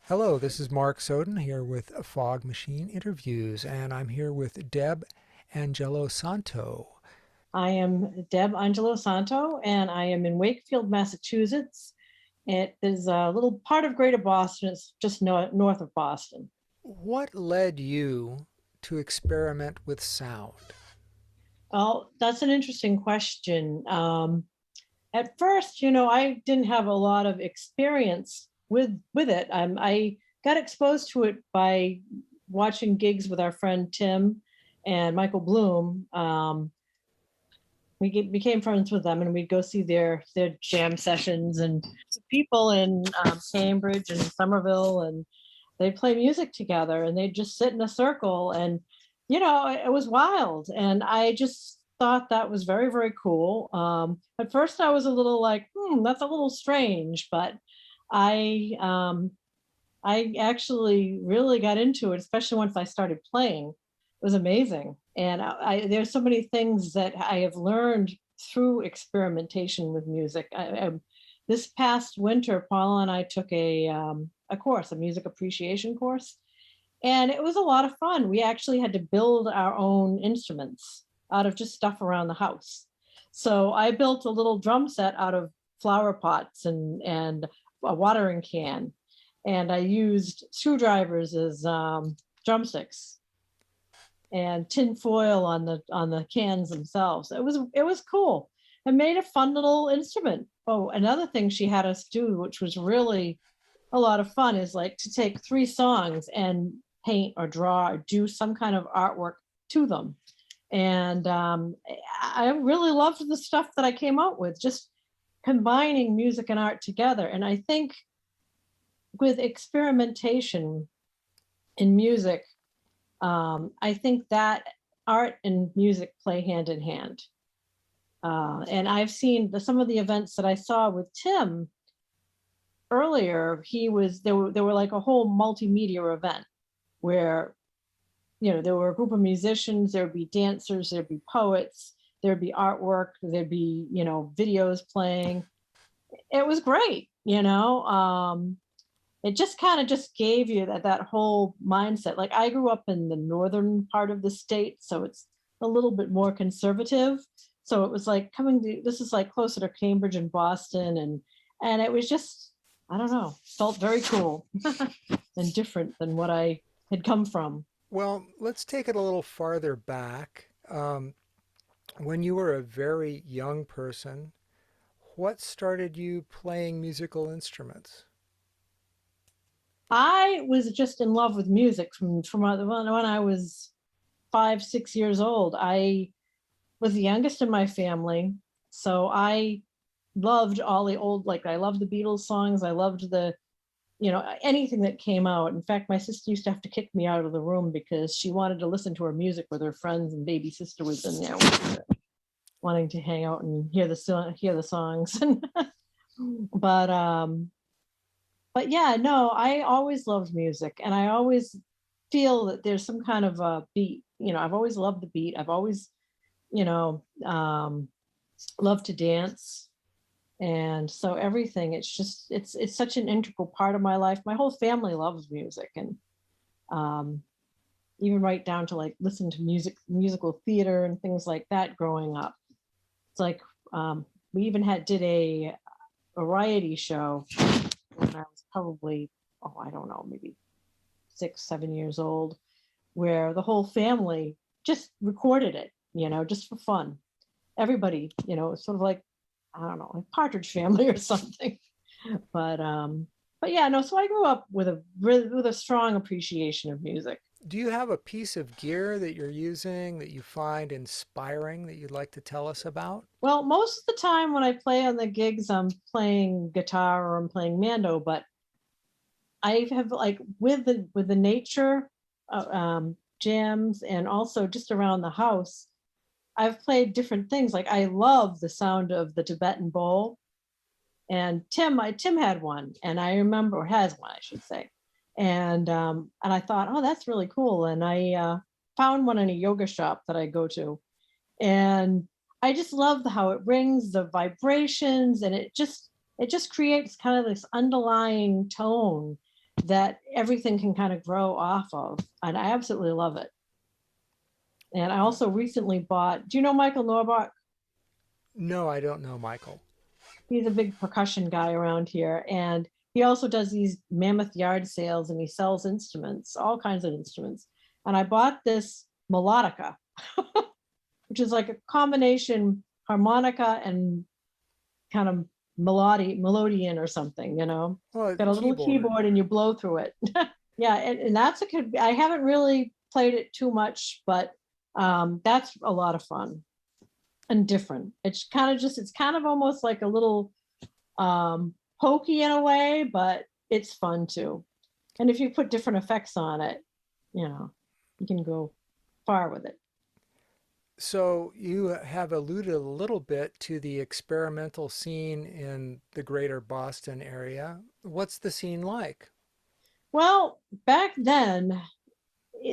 Hello, this is Mark Soden here with Fog Machine Interviews, and I'm here with Deb Angelosanto. I am Deb Angelosanto, and I am in Wakefield, Massachusetts. It is a little part of Greater Boston. It's just north of Boston. What led you to experiment with sound? Oh, that's an interesting question. At first, I didn't have a lot of experience with it. I got exposed to it by watching gigs with our friend Tim and Michael Bloom. Became friends with them, and we'd go see their jam sessions and people in Cambridge and Somerville, and they'd play music together, and they'd just sit in a circle, and it was wild, and I just thought that was very, very cool. At first, I was a little like, that's a little strange, but I um, I actually really got into it, especially once I started playing. It was amazing. And there's so many things that I have learned through experimentation with music. This past winter, Paula and I took a course, a music appreciation course, and it was a lot of fun. We actually had to build our own instruments out of just stuff around the house. So I built a little drum set out of flower pots and a watering can, and I used screwdrivers as drumsticks and tin foil on the cans themselves. It was cool. It made a fun little instrument. Oh, another thing she had us do, which was really a lot of fun, is like to take three songs and paint or draw or do some kind of artwork to them. And I really loved the stuff that I came out with, just combining music and art together. And I think with experimentation in music, I think that art and music play hand in hand. And I've seen some of the events that I saw with Tim earlier. There were like a whole multimedia event where there were a group of musicians, there would be dancers, there'd be poets, there'd be artwork, there'd be videos playing. It was great. It just kind of just gave you that whole mindset. Like, I grew up in the northern part of the state, so it's a little bit more conservative. So it was like this is like closer to Cambridge and Boston, and it was just, I don't know, felt very cool and different than what I had come from. Well, let's take it a little farther back. When you were a very young person, what started you playing musical instruments? I was just in love with music from when I was 5, 6 years old. I was the youngest in my family, so I loved all the old, like, I loved the Beatles songs. I loved anything that came out. In fact, my sister used to have to kick me out of the room because she wanted to listen to her music with her friends, and baby sister was in there wanting to hang out and hear the songs. but but yeah, no, I always loved music, and I always feel that there's some kind of a beat. I've always loved the beat. I've always, you know, um, loved to dance. And so everything, it's such an integral part of my life. My whole family loves music, and um, even right down to like listen to musical theater and things like that growing up. It's like, we even did a variety show when I was probably, oh, I don't know, maybe 6, 7 years old, where the whole family just recorded it, just for fun. Everybody, sort of like, I don't know, like Partridge Family or something. But yeah, no. So I grew up with a strong appreciation of music. Do you have a piece of gear that you're using that you find inspiring that you'd like to tell us about? Well, most of the time when I play on the gigs, I'm playing guitar or I'm playing mando. But I have, like, with the nature jams, and also just around the house, I've played different things. Like, I love the sound of the Tibetan bowl. And Tim had one, and I remember, or has one, I should say. And I thought, oh, that's really cool. And I found one in a yoga shop that I go to, and I just love how it rings, the vibrations, and it just creates kind of this underlying tone that everything can kind of grow off of. And I absolutely love it. And I also recently bought, do you know Michael Norbach? No, I don't know, Michael. He's a big percussion guy around here. And he also does these mammoth yard sales and he sells instruments, all kinds of instruments. And I bought this melodica, which is like a combination harmonica and kind of melodian or something, you know. Well, Got a little keyboard. keyboard and you blow through it. Yeah, and that's I haven't really played it too much, but that's a lot of fun and different. It's kind of almost like a little hokey in a way, but it's fun too. And if you put different effects on it, you know, you can go far with it. So you have alluded a little bit to the experimental scene in the greater Boston area. What's the scene like? Well, back then,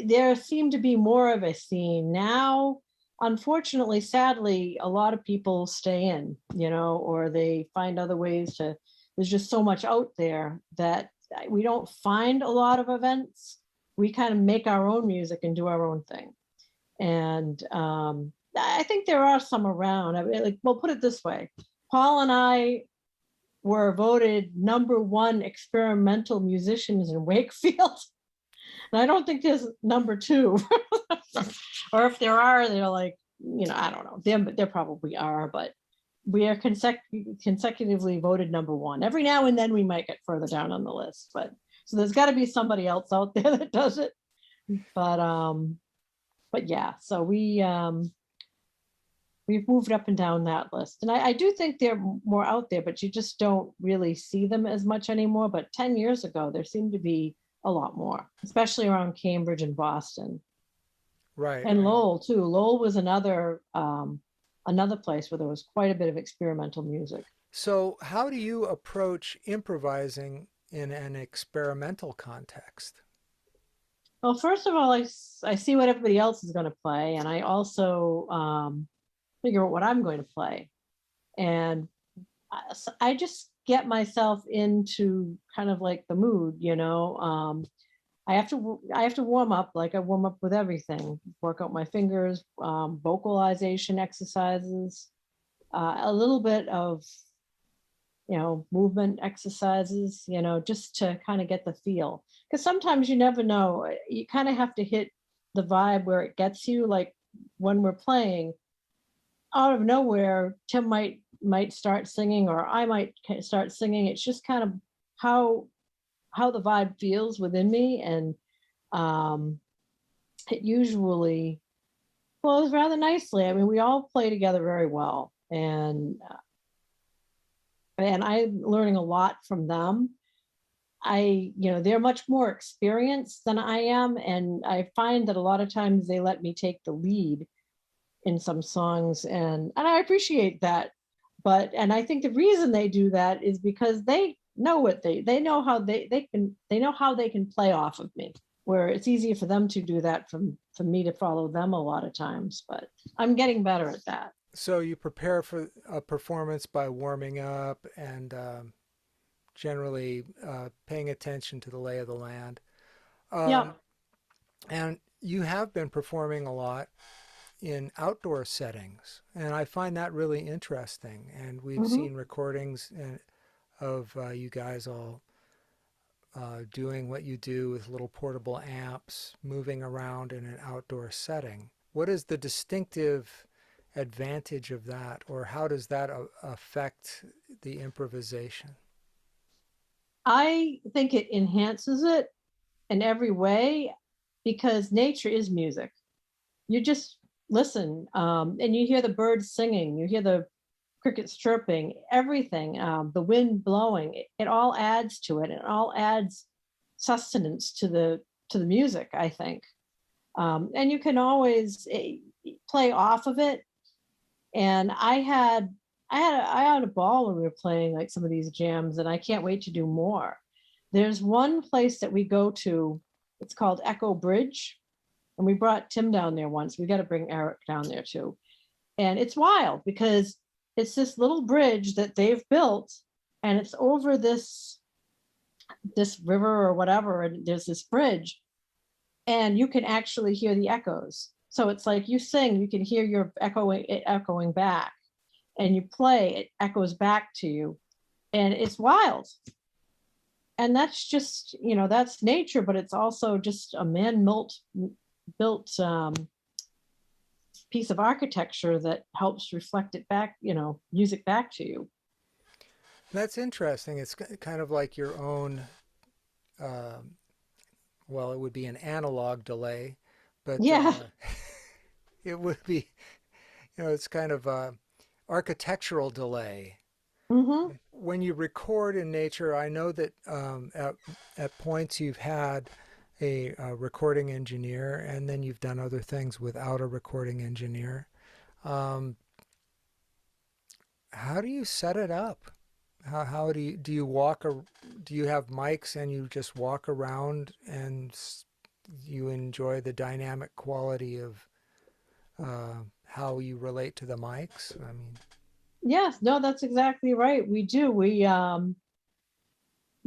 there seemed to be more of a scene. Now, unfortunately, sadly, a lot of people stay in, you know, or they find other ways to, there's just so much out there that we don't find a lot of events. We kind of make our own music and do our own thing. And I think there are some around. I mean, like, well, put it this way, Paul and I were voted #1 experimental musicians in Wakefield. And I don't think there's #2. Or if there are, they're like, you know, I don't know. There probably are, but we are consecutively voted #1. Every now and then we might get further down on the list, but so there's got to be somebody else out there that does it. But yeah, so we've moved up and down that list. And I do think they're more out there, but you just don't really see them as much anymore. But 10 years ago, there seemed to be a lot more, especially around Cambridge and Boston. Right. And Lowell too. Lowell was another place where there was quite a bit of experimental music. So how do you approach improvising in an experimental context? Well, first of all, I see what everybody else is going to play, and I also figure out what I'm going to play. And I just get myself into kind of like the mood, you know. I have to warm up, like I warm up with everything. Work out my fingers, vocalization exercises, a little bit of, you know, movement exercises, you know, just to kind of get the feel. Because sometimes you never know. You kind of have to hit the vibe where it gets you. Like when we're playing, out of nowhere, Tim might start singing, or I might start singing. It's just kind of how the vibe feels within me, and it usually flows rather nicely. I mean, we all play together very well, and I'm learning a lot from them. You know, they're much more experienced than I am, and I find that a lot of times they let me take the lead in some songs, and I appreciate that. And I think the reason they do that is because they know what they know how they know how they can play off of me, where it's easier for them to do that for me to follow them a lot of times. But I'm getting better at that. So you prepare for a performance by warming up and generally paying attention to the lay of the land. Yeah. Um, and you have been performing a lot in outdoor settings, and I find that really interesting. And we've Hmm. seen recordings of you guys all doing what you do with little portable amps, moving around in an outdoor setting. What is the distinctive advantage of that, or how does that affect the improvisation? I think it enhances it in every way because nature is music. You just listen, and you hear the birds singing, you hear the crickets chirping, everything, the wind blowing. It all adds to it. It all adds sustenance to the music, I think. And you can always play off of it. And I had a ball when we were playing like some of these jams, and I can't wait to do more. There's one place that we go to. It's called Echo Bridge, and we brought Tim down there once. We got to bring Eric down there too. And it's wild because it's this little bridge that they've built, and it's over this this river or whatever, and there's this bridge, and you can actually hear the echoes. So it's like you sing, you can hear your echoing back, and you play, it echoes back to you, and it's wild. And that's just, that's nature, but it's also just a built piece of architecture that helps reflect it back, music back to you. That's interesting. It's kind of like your own, um, well, it would be an analog delay, but Yeah. it would be, it's kind of a architectural delay. Mm-hmm. When you record in nature, I know that at points you've had a recording engineer, and then you've done other things without a recording engineer. Um, how do you set it up? How do you do you have mics and you just walk around and you enjoy the dynamic quality of how you relate to the mics? I mean, Yes, no, that's exactly right. We do. We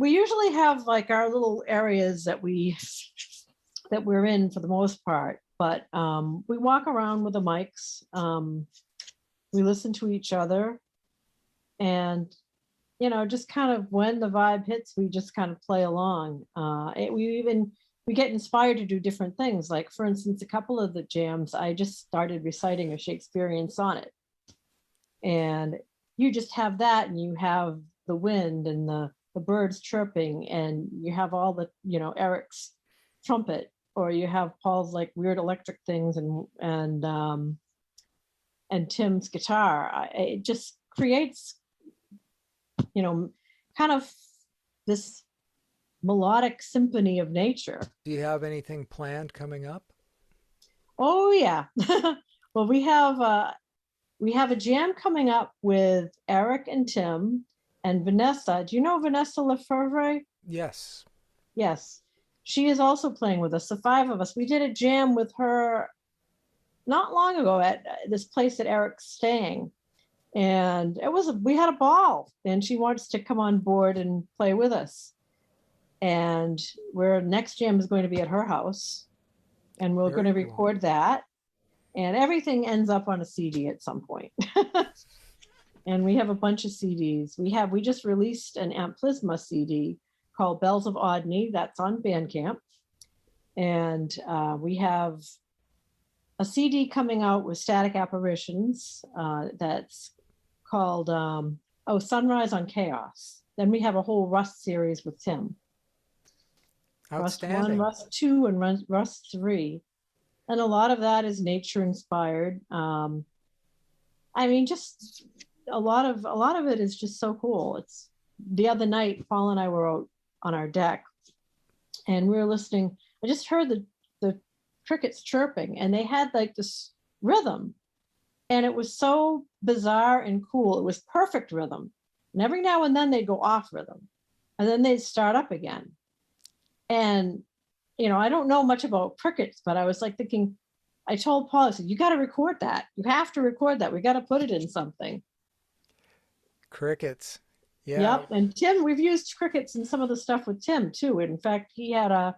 usually have like our little areas that we're in for the most part, but we walk around with the mics. We listen to each other, and just kind of when the vibe hits, we just kind of play along. We get inspired to do different things. Like for instance, a couple of the jams, I just started reciting a Shakespearean sonnet, and you just have that, and you have the wind and the birds chirping, and you have all the Eric's trumpet, or you have Paul's like weird electric things, and Tim's guitar. It just creates you know kind of this melodic symphony of nature. do you have anything planned coming up? Oh yeah. Well, we have a jam coming up with Eric and Tim and Vanessa. Do you know Vanessa Lefevre? Yes. Yes. She is also playing with us, the five of us. We did a jam with her not long ago at this place that Eric's staying. And we had a ball, and she wants to come on board and play with us. And our next jam is going to be at her house, and we're going Very to cool. record that. And everything ends up on a CD at some point. And we have a bunch of CDs. We just released an Amplissima CD called Bells of Odney. That's on Bandcamp. And we have a CD coming out with Static Apparitions that's called Sunrise on Chaos. Then we have a whole Rust series with Tim. Rust 1, Outstanding. Rust 2, and Rust 3. And a lot of that is nature inspired. I mean, just a lot of it is just so cool. It's the other night, Paul and I were out on our deck, and we were listening. I just heard the crickets chirping, and they had like this rhythm, and it was so bizarre and cool. It was perfect rhythm, and every now and then they'd go off rhythm, and then they'd start up again. And I don't know much about crickets, but I was like thinking, I told Paul, I said, you got to record that. You have to record that. We got to put it in something. Crickets. Yeah. Yep. And Tim, we've used crickets in some of the stuff with Tim too. In fact, he had a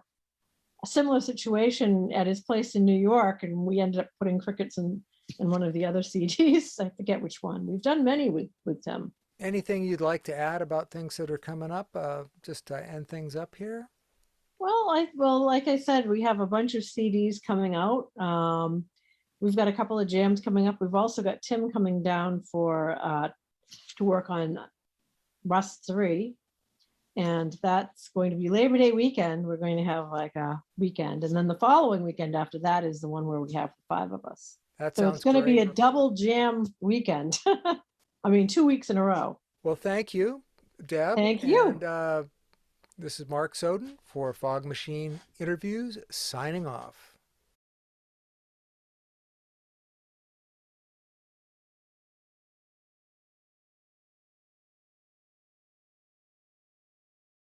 similar situation at his place in New York, and we ended up putting crickets in one of the other CDs. I forget which one. We've done many with Tim. Anything you'd like to add about things that are coming up, just to end things up here? Well, like I said, we have a bunch of CDs coming out. We've got a couple of jams coming up. We've also got Tim coming down to work on Rust 3, and that's going to be Labor Day weekend. We're going to have like a weekend, and then the following weekend after that is the one where we have the five of us. That So it's sounds going to be a great. double jam weekend. I mean, 2 weeks in a row. Well, thank you, Deb. Thank you. And this is Mark Soden for Fog Machine Interviews, signing off.